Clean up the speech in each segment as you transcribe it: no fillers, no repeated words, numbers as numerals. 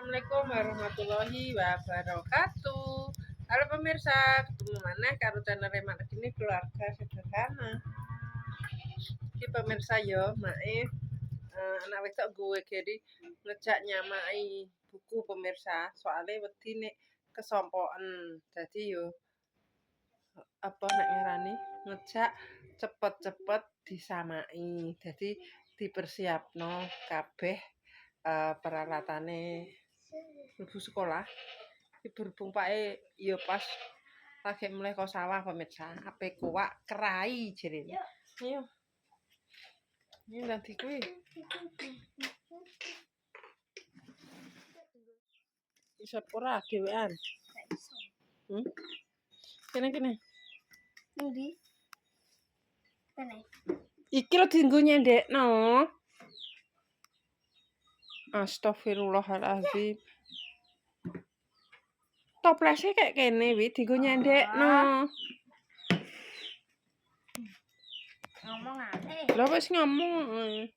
Assalamualaikum warahmatullahi wabarakatuh. Halo pemirsa, ketemu mana karo channel Remak ini keluarga sederhana. Iki pemirsa yo, mae anak wedok gue jadi ngejak nyamai buku pemirsa. Soalnya wedi nek kesompokan. Jadi yo apa nek ngarani ngejak cepet-cepet disamai. Jadi dipersiapno kabeh peralatannya mlebu sekolah. Berhubung pake ya pas lagi mulai kok sawah pemirsa, ape kuak kerai jerene. Ayo. Ini nanti kuwi. Iso ora dhewean. Kene. Endi? Kene. Iki lho dienggo nyendekno. Astagfirullahalazim. Toplesnya kayak kene wi dienggo nyendekno. Ngomong ae. Lah wis ngomong.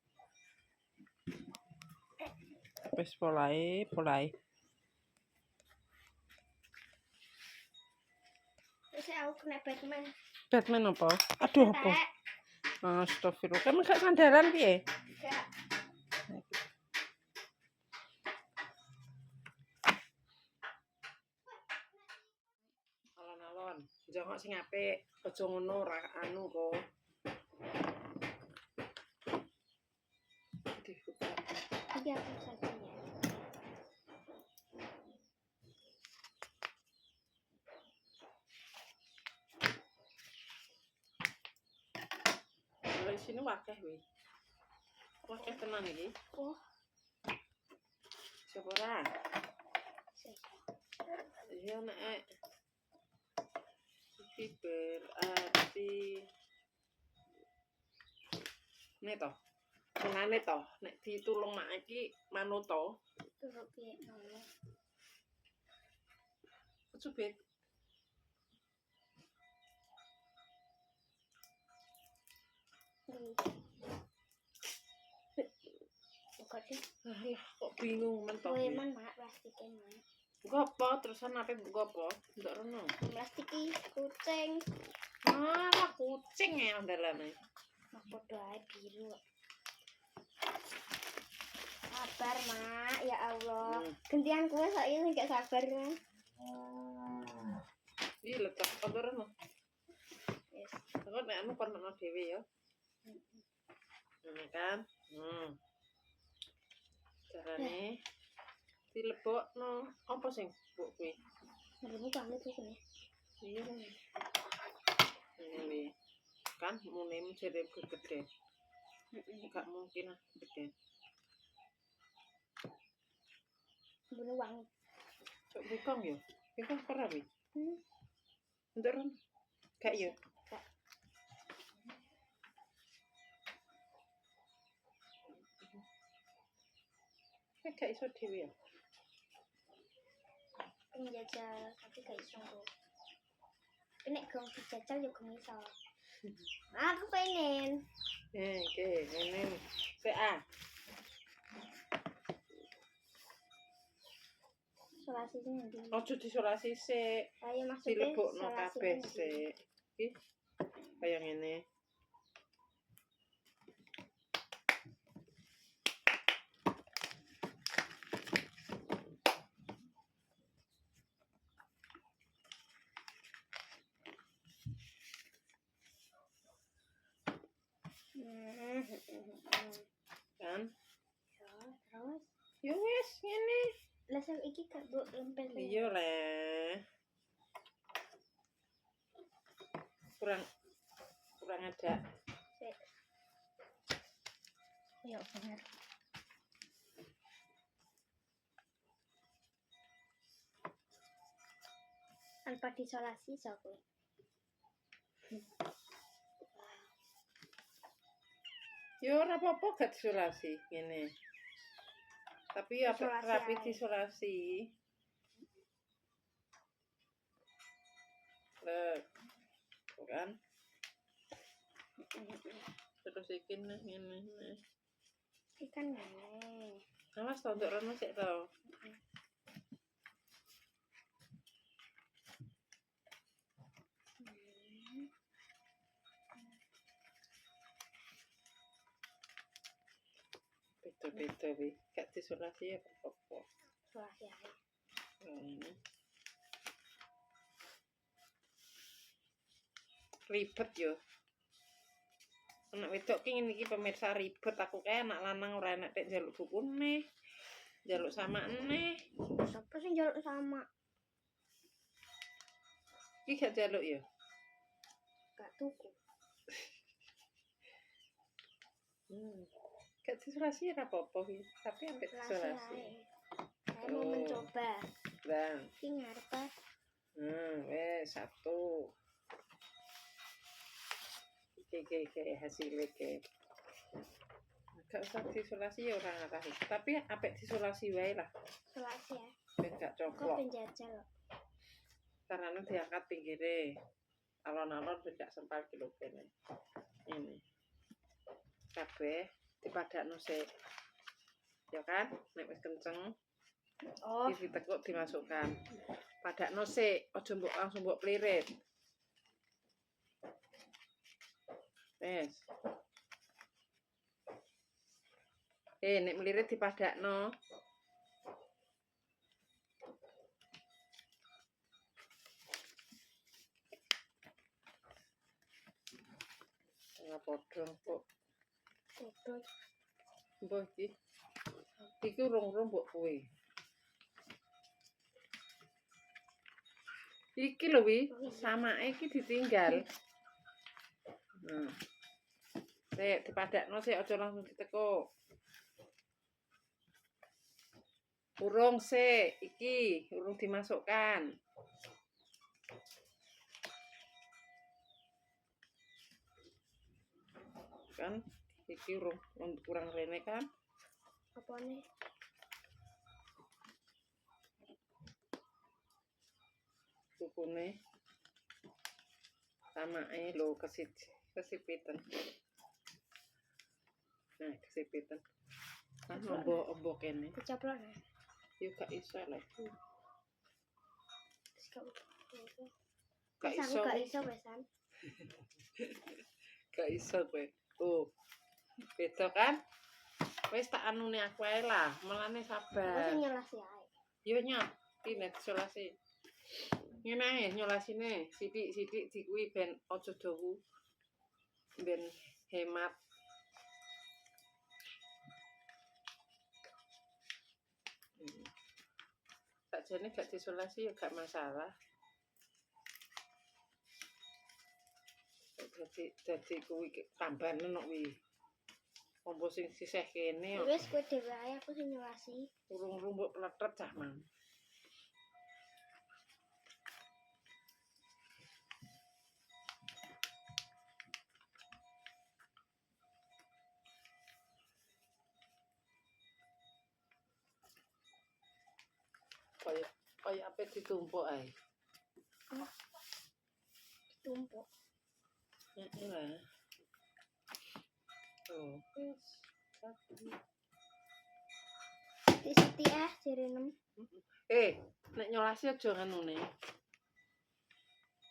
Wis polai. Wis aku kena Batman. Batman apa? Aduh apa? Astagfirullah. Kamu gak sandaran piye? Gak. Alon-alon, njongok sing apik, aja ngono ora anu kok. Dibuka. Iki aku saja ya. Lah sini wakeh wi. Wakeh tenan iki. Oh, Siapa ora? Iya nek iki berarti nek to. Senane to, nek ditulung mak iki manut to. turut piye ngono. Kecubit. Buka sih. Lah kok bingung men to. Kowe man mak plastike man. Buka apa terusan ape buka apa? Ndak rono. Plastik iki kucing. Malah kucing ya andalane. Mak padha ae biru. Sabar, Mak. Ya Allah. Gantian kowe saiki gak sabar, Mak. Iki letak apa rono? Wis. Kok nek anu kon ono dhewe ya. Ini kan. Carane dilebokno apa sing mbok kuwi? Ngeremu pamit iki nih. Iya kan. Ini kan munim jere gede. Enggak mungkin gede. Bunuh wang. Cok bukang ya. Bukang pernah wi. Ndak ron. Gak ya. Gak iso dhewe ya. Penjajal tapi gak iso kok. Nek gong dijajal yo gong iso. Aku pengen. Oke, ini PA. Solasi sing ndi? Ojo disolasi sik. Ayo maksudnya Dilebokno kabeh sik. Iki kaya ngene. Kan? Ya, terus. Ya wis ngene. Lah sing iki gak mbok lempel. Iya le. Kurang ada. Sik. Ya bener. Tanpa disolasi iso kowe. Ya ora apa-apa gak disolasi ngene. Tapi ya Isolasi rapi ae. disolasi. Kan? Terus iki ngene. Ikan ngene. Awas to nduk rono sik to. beda wi. Gak diisolasi ya apa-apa. Isolasi ae. Ribet yo. Anak wedok ki ngene iki pemirsa ribet, aku kae anak lanang ora enak tek njaluk bukune. Njaluk samakne. Siapa sih njaluk sama? Iki gak njaluk ya. Gak tuku. Gak diisolasi ora apa-apa wi, tapi ambek Isolasi diisolasi. ae. Saya mau mencoba. Dan Iki ngarep ah. wes satu. Iki hasilnya ke. Gak usah diisolasi ya orang ngarah. Tapi apik diisolasi wae lah. Isolasi ya. Ben gak Kok coplok. penjajal loh. Karena diangkat pinggirnya. Alon-alon ben gak sempal kilo kene. Ini. Kabeh dipadakno sik. Ya kan? Nek wis kenceng, Oh, ditekuk dimasukkan. Padakno sik, aja mbok langsung mbok plirit. Wes. Nek melirit dipadakno. Ora padha kok. bodoh. Mbah iki. Iki urung-urung mbok kowe. Iki lho wi, samake iki ditinggal. Sik dipadakno sik aja langsung ditekuk. Urung sik, iki urung dimasukkan. Kan iki urung kurang rene kan? Apa nih? Sukune samake lho kesipitan. Nah, kesipitan. Kan ombok kene. Kecaplok ya. Yo gak iso lah. Gak iso. Gak iso besan. Gak iso kowe. Oh. Beda kan? Wis tak anune aku ae lah, melane Aku sabar. sing nyelasi ae. Yo nyok, iki isolasi. Ngene ae nyolasine, sithik-sithik dikuwi ben aja dawu. Ben hemat. Sakjane gak diisolasi ya gak masalah. Dadi kuwi tambane nok wi. Ombo sing sisih kene kok. Wis kowe dhewe ae aku sing nyelasi. Urung-urung mbok plethet cah mang. Kaya ape ditumpuk ae. Tumpuk. Heeh lah. Oh, wis. Siti ah dirinem. Nek nyolasi aja nganune.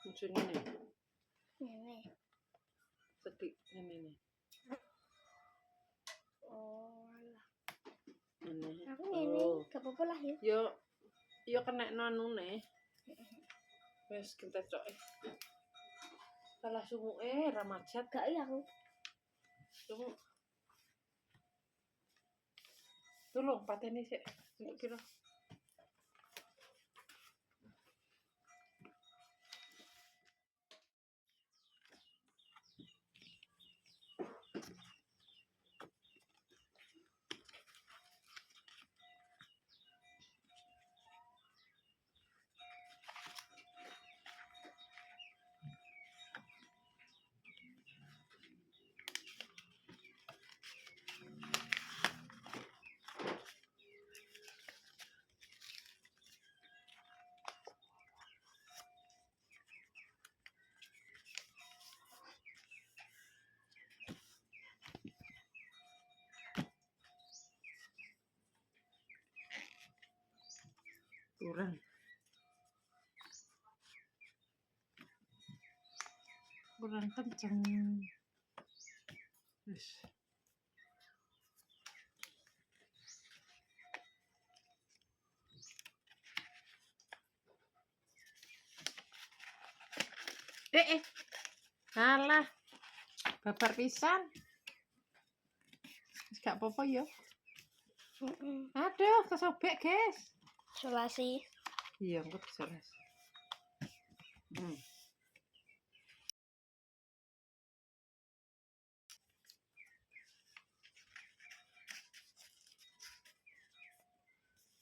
Aja ngene. Ngene. Sedik ngene. Oh, alah. Ngene. Aku ngene, gak apa-apa lah ya. Yo kenekno anune. Wis kita cok. Salah sumuke ramajat Gak iya aku. sumuk. Tolong pateni sik. Untuk kira. Kurang kenceng. Wis. Alah, babar pisan. Wis gak apa-apa ya. Aduh, kesobek, guys. Isolasi. Iya, engko disoles.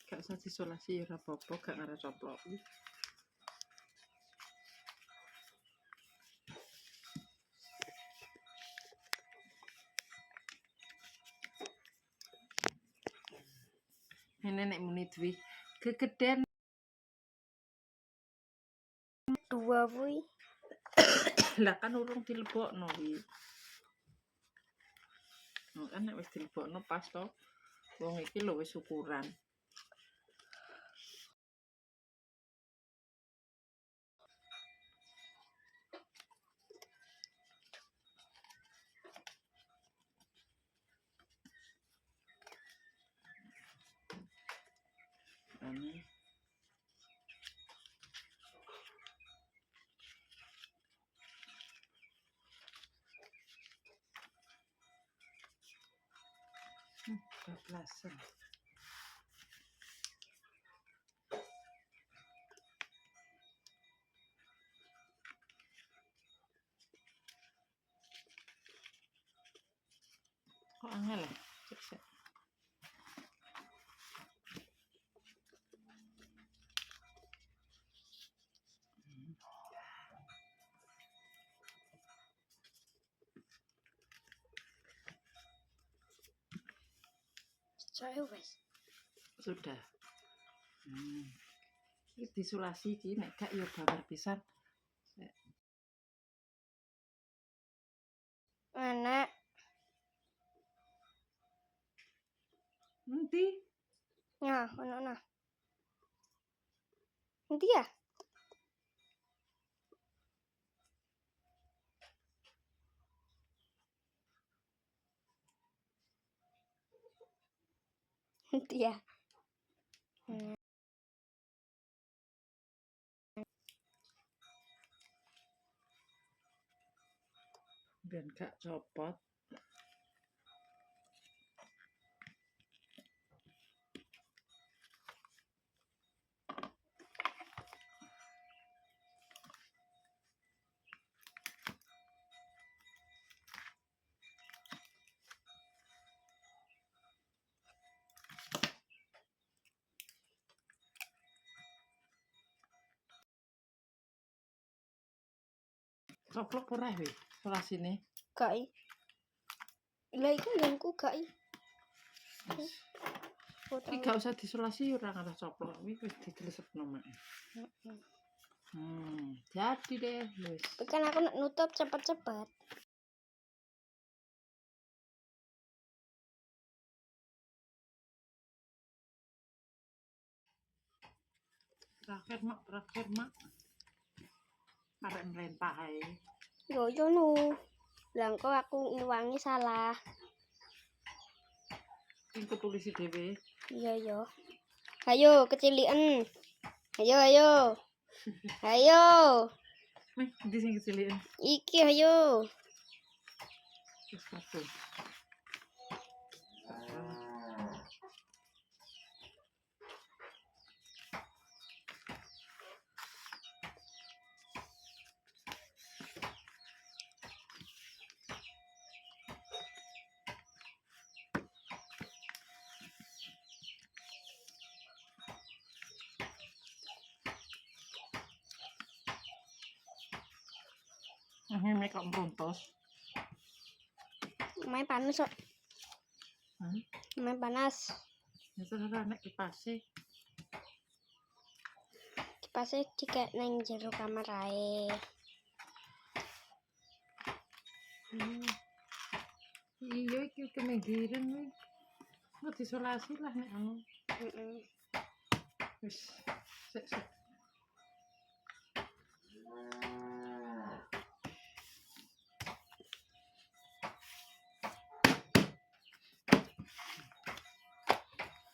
Gak usah disolasi ya ora apa-apa, gak ngarep coplok. Nenek muni duwe gegeden. 2 kuwi. Lah kan urung dilebokno wi. Kan nek wis dilebokno pas to. Wong iki lho wis ukuran. Ini bablasan. Kok angel ya? Cek. Saya wes. Sudah. Iki disulasi iki nek gak ya babar pisan. Anak. Nanti Nah, ono. Nanti ya? Nanti ya. ben gak copot. Coplok ora we sulasine. Gak i. Lah iku nggonku gak i. Iki gak usah disulasi ora ngarep coplok. Iki wis didelesepno mak. Jadi deh, wis. Kan aku nutup cepet-cepet. Terakhir mak. Arek nrentah ae. Yo nu. Lah kok aku ngiwangi salah. Engko tulisi dhewe. Iya yo. Ayo kecilian. Ayo. Ayo. Ndi sing kecilian? Iki ayo. Wis kabeh. Ini kok meruntos. Main panas kok. Main panas. Ya ora nek kipase. Kipase dikek nang jero kamar ae. Iya iki kemenggiran kuwi. Mau disolasi lah nek anu. Wis. Sik.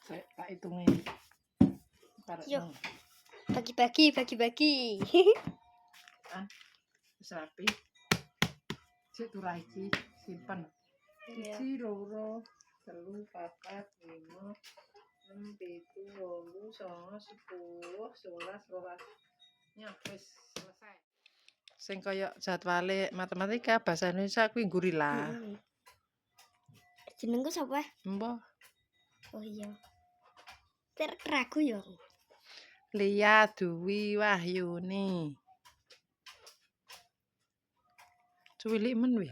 Saya tak hitungi. Yo. Bagi-bagi. Kan Wis rapi. Cek turah iki simpen. Iya. 1 2 3 4 5 6 7 8 9 10 11 12. Ya wis selesai. Sing kaya jadwale matematika bahasa Indonesia kuwi gurila. Jenengku sapa? Mbah Oh iya. Ragu ya aku. Lia Dwi Wahyuni. Cuwilik men wi.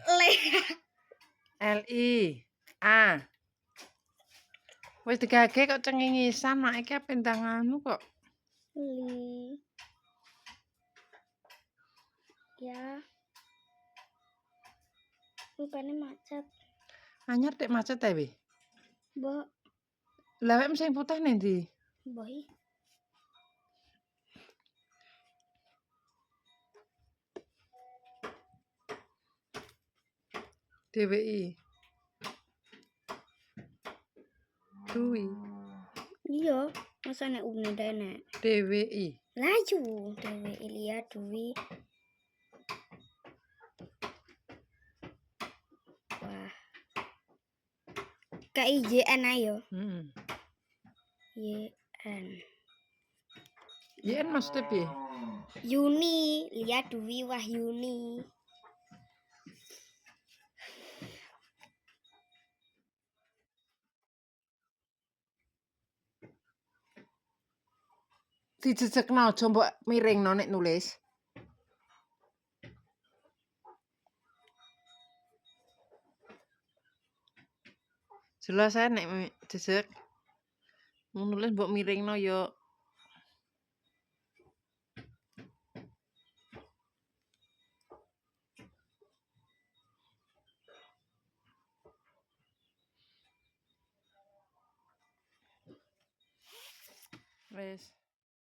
LIA. Wis digage kok cengengisan mak iki pendanganmu kok. Li. Ya. Rupane macet. Anyar tek macet ta wi. Mbok, Lah wek sing putih ning ndi? mbok iki. DWI. Dwi. Iya, masa nek une nek. DWI. Laju Dewi Ilia Dwi. Wah. KIJN ayo. Heeh. YN. Yen maksudnya piye? Yuni, Lia Dwi Wahyuni. Dijejekno aja mbok miringno nek nulis. Jelas ae nek jejek. Mau nulis mbok miringno yo. Wes.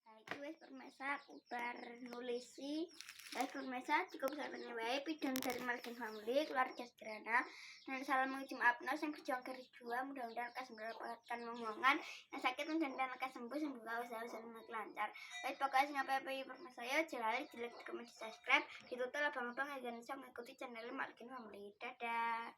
Saiki wis permesa putar nulisi. Guys, permesa cukup sampai wae pidon dari Malkin Family, keluarga sederhana. Dan salam mengucap maafno yang berjuang garis dua, mudah-mudahan lekas mendapatkan momongan yang sakit mudah-mudahan lekas sembuh semoga usaha-usaha lancar. Baik, pokoknya sing apa-apa permesa yo jelali jelek di komen di subscribe, ditutul abang-abang agar bisa mengikuti channel Malkin Family. Dadah.